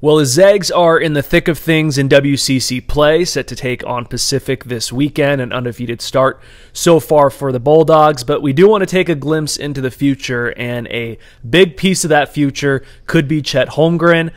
Well, the Zags are in the thick of things in WCC play, set to take on Pacific this weekend, an undefeated start so far for the Bulldogs, but we do want to take a glimpse into the future, and a big piece of that future could be Chet Holmgren.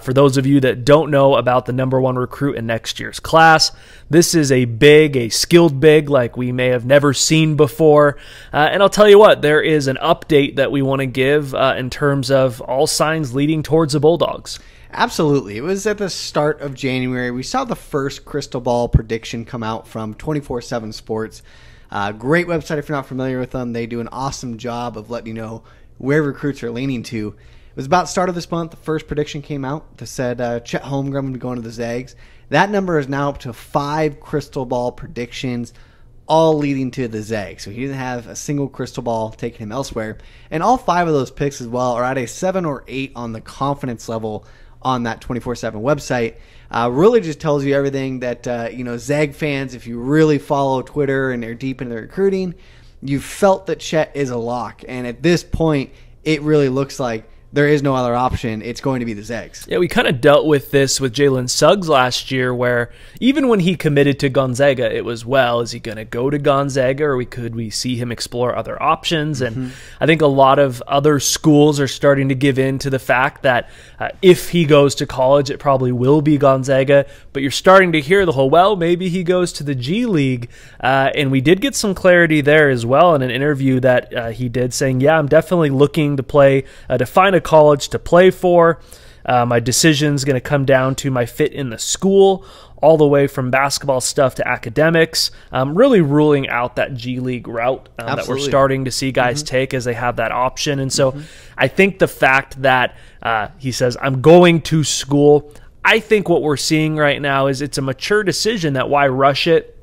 For those of you that don't know about the #1 recruit in next year's class, this is a skilled big like we may have never seen before, and I'll tell you what, there is an update that we want to give in terms of all signs leading towards the Bulldogs. Absolutely. It was at the start of January. We saw the first crystal ball prediction come out from 24/7 Sports. Great website if you're not familiar with them. They do an awesome job of letting you know where recruits are leaning to. It was about the start of this month. The first prediction came out that said Chet Holmgren would be going to the Zags. That number is now up to 5 crystal ball predictions, all leading to the Zags. So he didn't have a single crystal ball taking him elsewhere. And all 5 of those picks as well are at a 7 or 8 on the confidence level on that 24/7 website. Really just tells you everything that, Zag fans, if you really follow Twitter and are deep into recruiting, you felt that Chet is a lock. And at this point, it really looks like there is no other option. It's going to be the Zags. Yeah, we kind of dealt with this with Jalen Suggs last year, where even when he committed to Gonzaga, it was, well, is he going to go to Gonzaga, or could we see him explore other options? And I think a lot of other schools are starting to give in to the fact that if he goes to college, it probably will be Gonzaga. But you're starting to hear the whole, well, maybe he goes to the G League. And we did get some clarity there as well in an interview that he did, saying, yeah, I'm definitely looking to play, to find a college to play for. My decision's going to come down to my fit in the school, all the way from basketball stuff to academics, really ruling out that G League route that we're starting to see guys take as they have that option. And so I think the fact that he says, I'm going to school, I think what we're seeing right now is it's a mature decision. That why rush it?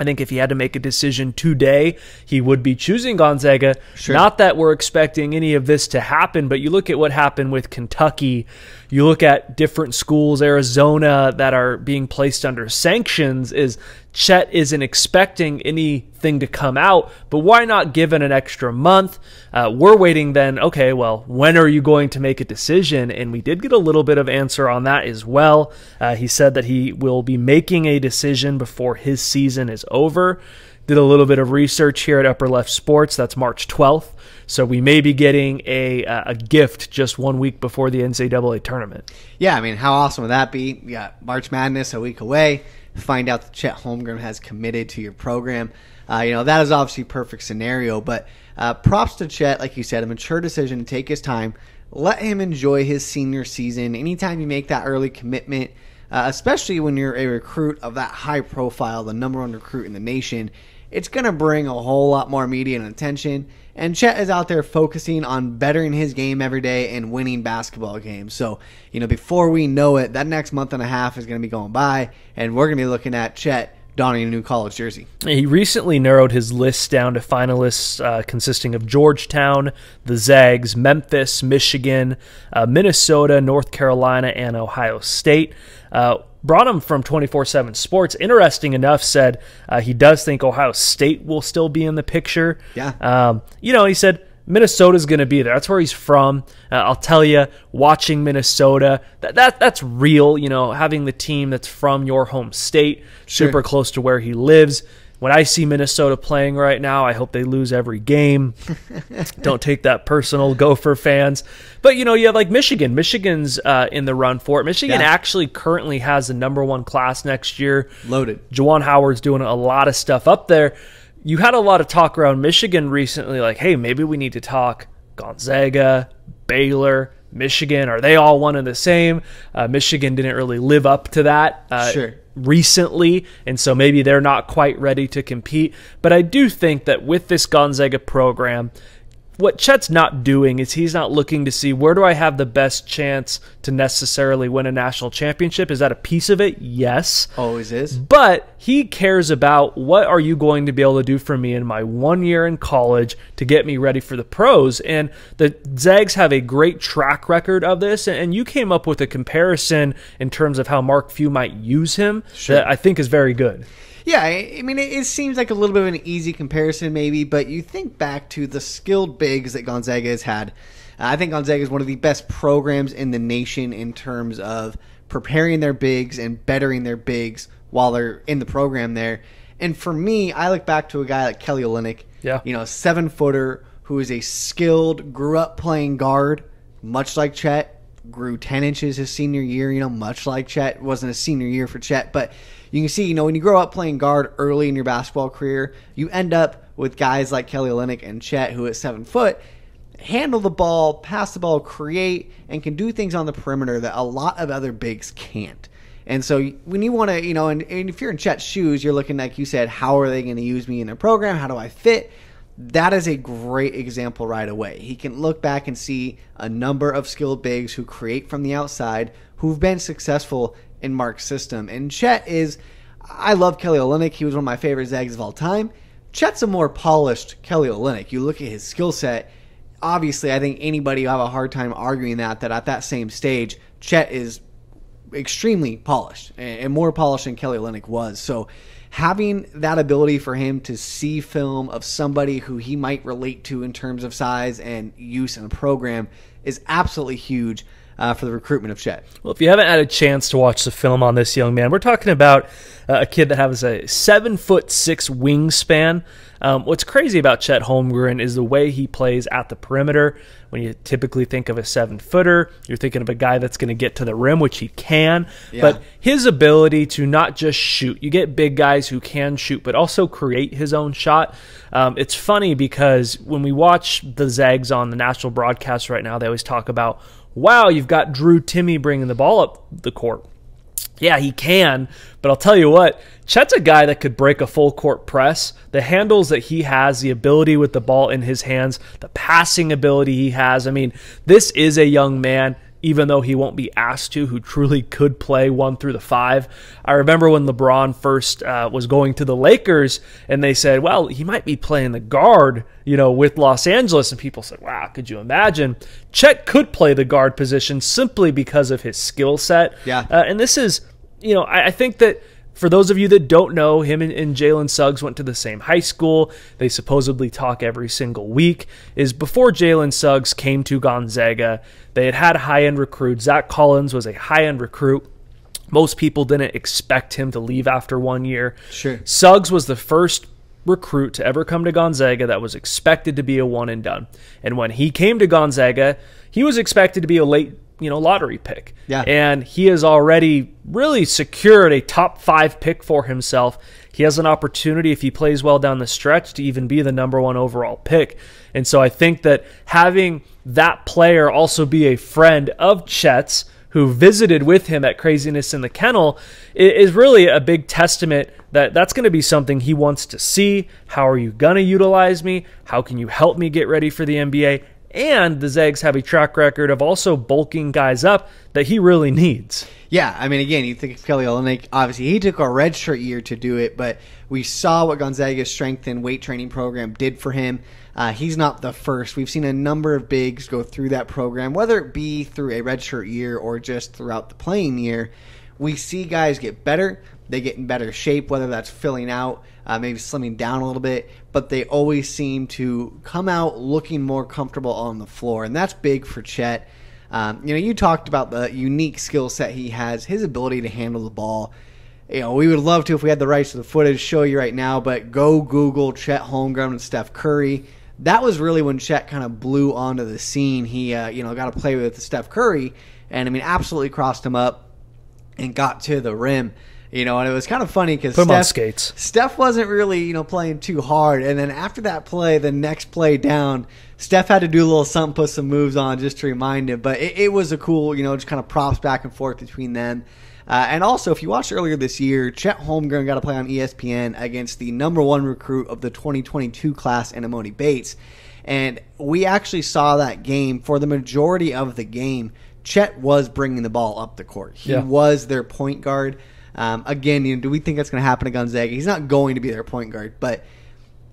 I think if he had to make a decision today, he would be choosing Gonzaga. Sure. Not that we're expecting any of this to happen, but you look at what happened with Kentucky. You look at different schools, Arizona, that are being placed under sanctions. Chet isn't expecting anything to come out, but why not give it an extra month? We're waiting then, okay, well, when are you going to make a decision? And we did get a little bit of answer on that as well. He said that he will be making a decision before his season is over. Did a little bit of research here at Upper Left Sports. That's March 12th. So we may be getting a gift just 1 week before the NCAA tournament. Yeah, I mean, how awesome would that be? We got March Madness a week away. Find out that Chet Holmgren has committed to your program. That is obviously a perfect scenario. But props to Chet, like you said, a mature decision to take his time. Let him enjoy his senior season. Anytime you make that early commitment, especially when you're a recruit of that high profile, the #1 recruit in the nation, it's going to bring a whole lot more media and attention. And Chet is out there focusing on bettering his game every day and winning basketball games. So, before we know it, that next month and a half is going to be going by, and we're going to be looking at Chet donning a new college jersey. He recently narrowed his list down to finalists consisting of Georgetown, the Zags, Memphis, Michigan, Minnesota, North Carolina, and Ohio State. Brought him from 24/7 Sports. Interesting enough, said he does think Ohio State will still be in the picture. Yeah. He said Minnesota's going to be there. That's where he's from. I'll tell you, watching Minnesota, that's real. Having the team that's from your home state, super close to where he lives. When I see Minnesota playing right now, I hope they lose every game. Don't take that personal, Gopher fans. But, you have like Michigan. Michigan's in the run for it. Michigan actually currently has the #1 class next year. Loaded. Juwan Howard's doing a lot of stuff up there. You had a lot of talk around Michigan recently, like, hey, maybe we need to talk Gonzaga, Baylor, Michigan. Are they all one and the same? Michigan didn't really live up to that recently, and so maybe they're not quite ready to compete. But I do think that with this Gonzaga program, what Chet's not doing is he's not looking to see, where do I have the best chance to necessarily win a national championship? Is that a piece of it? Yes. Always is. But he cares about, what are you going to be able to do for me in my 1 year in college to get me ready for the pros? And the Zags have a great track record of this, and you came up with a comparison in terms of how Mark Few might use him that I think is very good. Yeah, I mean, it seems like a little bit of an easy comparison maybe, but you think back to the skilled bigs that Gonzaga has had. I think Gonzaga is one of the best programs in the nation in terms of preparing their bigs and bettering their bigs while they're in the program there. And for me, I look back to a guy like Kelly Olynyk, Yeah. a 7-footer who is a skilled, grew up playing guard, much like Chet, grew 10 inches his senior year, much like Chet. It wasn't a senior year for Chet, but you can see, when you grow up playing guard early in your basketball career, you end up with guys like Kelly Olynyk and Chet, who at 7 foot, handle the ball, pass the ball, create, and can do things on the perimeter that a lot of other bigs can't. And so when you want to, and if you're in Chet's shoes, you're looking, like you said, how are they going to use me in their program? How do I fit? That is a great example right away. He can look back and see a number of skilled bigs who create from the outside, who've been successful in Mark's system. And Chet I love Kelly Olynyk. He was one of my favorite Zags of all time. Chet's a more polished Kelly Olynyk. You look at his skill set. Obviously, I think anybody will have a hard time arguing that at that same stage, Chet is extremely polished and more polished than Kelly Olynyk was. So having that ability for him to see film of somebody who he might relate to in terms of size and use in a program is absolutely huge for the recruitment of Chet. Well, if you haven't had a chance to watch the film on this young man, we're talking about a kid that has a 7'6" wingspan. What's crazy about Chet Holmgren is the way he plays at the perimeter. When you typically think of a 7-footer, you're thinking of a guy that's going to get to the rim, which he can. Yeah. But his ability to not just shoot, you get big guys who can shoot, but also create his own shot. It's funny because when we watch the Zags on the national broadcast right now, they always talk about, wow, you've got Drew Timme bringing the ball up the court. Yeah, he can, but I'll tell you what, Chet's a guy that could break a full court press. The handles that he has, the ability with the ball in his hands, the passing ability he has. I mean, this is a young man, even though he won't be asked to, who truly could play 1 through the 5. I remember when LeBron first was going to the Lakers, and they said, well, he might be playing the guard, with Los Angeles. And people said, wow, could you imagine? Chet could play the guard position simply because of his skill set. Yeah. And this is, I think that for those of you that don't know, him and Jalen Suggs went to the same high school. They supposedly talk every single week. Before Jalen Suggs came to Gonzaga, they had high-end recruits. Zach Collins was a high-end recruit. Most people didn't expect him to leave after 1 year. Sure. Suggs was the first recruit to ever come to Gonzaga that was expected to be a one and done. And when he came to Gonzaga, he was expected to be a late lottery pick. Yeah. And he has already really secured a top 5 pick for himself. He has an opportunity, if he plays well down the stretch, to even be the number 1 overall pick. And so I think that having that player also be a friend of Chet's, who visited with him at Craziness in the Kennel, is really a big testament that that's going to be something he wants to see. How are you going to utilize me? How can you help me get ready for the NBA? And the Zags have a track record of also bulking guys up that he really needs. Yeah, I mean, again, you think of Kelly Olynyk. Obviously, he took a redshirt year to do it, but we saw what Gonzaga's strength and weight training program did for him. He's not the first. We've seen a number of bigs go through that program, whether it be through a redshirt year or just throughout the playing year. We see guys get better. They get in better shape, whether that's filling out, maybe slimming down a little bit, but they always seem to come out looking more comfortable on the floor, and that's big for Chet. You talked about the unique skill set he has, his ability to handle the ball. We would love to, if we had the rights to the footage, show you right now, but go Google Chet Holmgren and Steph Curry. That was really when Chet kind of blew onto the scene. He, got to play with Steph Curry, and absolutely crossed him up and got to the rim. And it was kind of funny because Steph wasn't really, playing too hard. And then after that play, the next play down, Steph had to do a little something, put some moves on just to remind him. But it was a cool, just kind of props back and forth between them. And also, if you watched earlier this year, Chet Holmgren got to play on ESPN against the number 1 recruit of the 2022 class, Emoni Bates. And we actually saw that game. For the majority of the game, Chet was bringing the ball up the court. He was their point guard. Again, do we think that's going to happen to Gonzaga? He's not going to be their point guard, but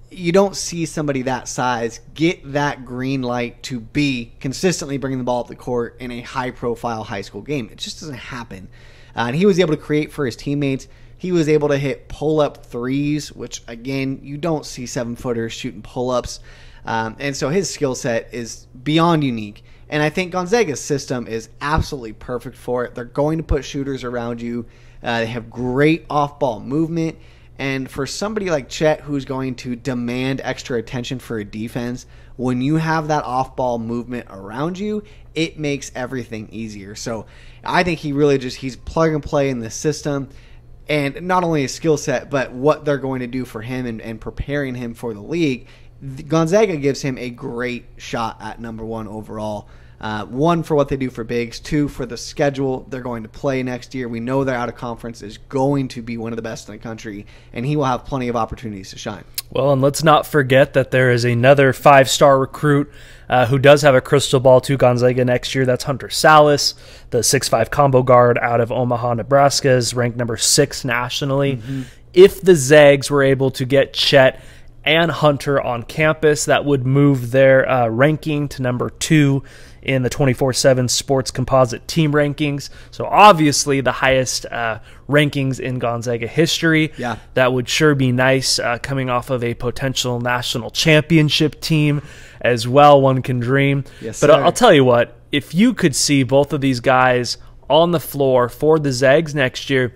you don't see somebody that size get that green light to be consistently bringing the ball up the court in a high-profile high school game. It just doesn't happen. And he was able to create for his teammates. He was able to hit pull-up threes, which, again, you don't see 7-footers shooting pull-ups. And so his skill set is beyond unique. And I think Gonzaga's system is absolutely perfect for it. They're going to put shooters around you. They have great off-ball movement. And for somebody like Chet, who's going to demand extra attention for a defense, when you have that off-ball movement around you, it makes everything easier. So I think he really he's plug and play in the system. And not only his skill set, but what they're going to do for him and preparing him for the league. Gonzaga gives him a great shot at #1 overall. 1, for what they do for bigs. 2, for the schedule they're going to play next year. We know their out-of-conference is going to be one of the best in the country, and he will have plenty of opportunities to shine. Well, and let's not forget that there is another 5-star recruit who does have a crystal ball to Gonzaga next year. That's Hunter Salas, the 6'5" combo guard out of Omaha, Nebraska, is ranked number 6 nationally. If the Zags were able to get Chet and Hunter on campus, that would move their ranking to number 2 in the 24/7 Sports Composite team rankings. So obviously the highest rankings in Gonzaga history. Yeah. That would sure be nice, coming off of a potential national championship team as well. One can dream. Yes, but sir. I'll tell you what, if you could see both of these guys on the floor for the Zags next year,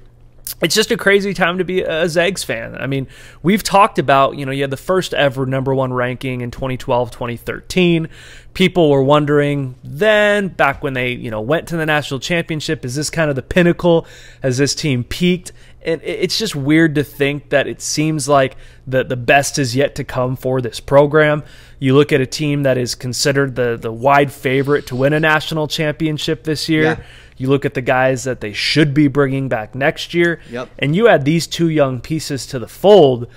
it's just a crazy time to be a Zags fan. I mean, we've talked about, you had the first ever #1 ranking in 2012, 2013. People were wondering then, back when they, went to the national championship, is this kind of the pinnacle? Has this team peaked? And it's just weird to think that it seems like the best is yet to come for this program. You look at a team that is considered the wide favorite to win a national championship this year. Yeah. You look at the guys that they should be bringing back next year, and you add these 2 young pieces to the fold.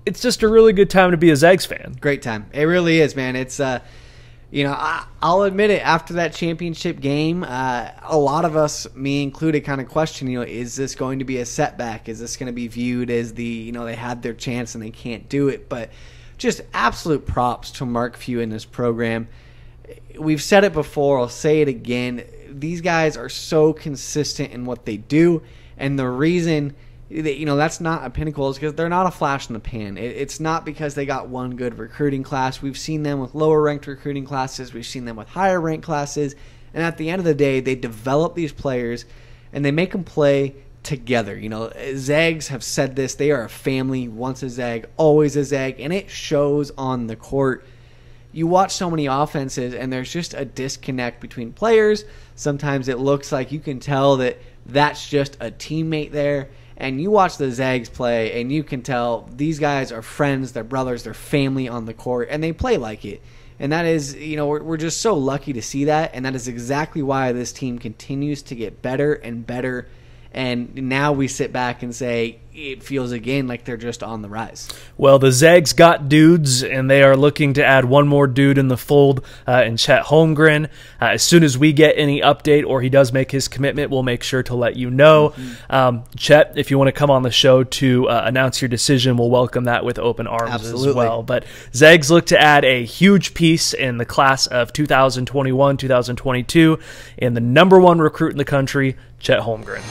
It's just a really good time to be a Zags fan. Great time. It really is, man. It's, I'll admit it, after that championship game, a lot of us, me included, kind of question, is this going to be a setback? Is this going to be viewed as they had their chance and they can't do it? But just absolute props to Mark Few in this program. We've said it before. I'll say it again. These guys are so consistent in what they do, and the reason that, that's not a pinnacle is because they're not a flash in the pan. It's not because they got one good recruiting class. We've seen them with lower ranked recruiting classes. We've seen them with higher ranked classes, and at the end of the day, they develop these players and they make them play together. Zags have said this. They are a family. Once a Zag, always a Zag, and it shows on the court. You watch so many offenses, and there's just a disconnect between players. Sometimes it looks like you can tell that that's just a teammate there. And you watch the Zags play, and you can tell these guys are friends, they're brothers, they're family on the court, and they play like it. And that is, we're just so lucky to see that, and that is exactly why this team continues to get better and better. And now we sit back and say it feels again like they're just on the rise. Well, the Zags got dudes, and they are looking to add one more dude in the fold in Chet Holmgren. As soon as we get any update or he does make his commitment, we'll make sure to let you know. Chet, if you want to come on the show to announce your decision, we'll welcome that with open arms as well. But Zags look to add a huge piece in the class of 2021, 2022, and the #1 recruit in the country, Chet Holmgren.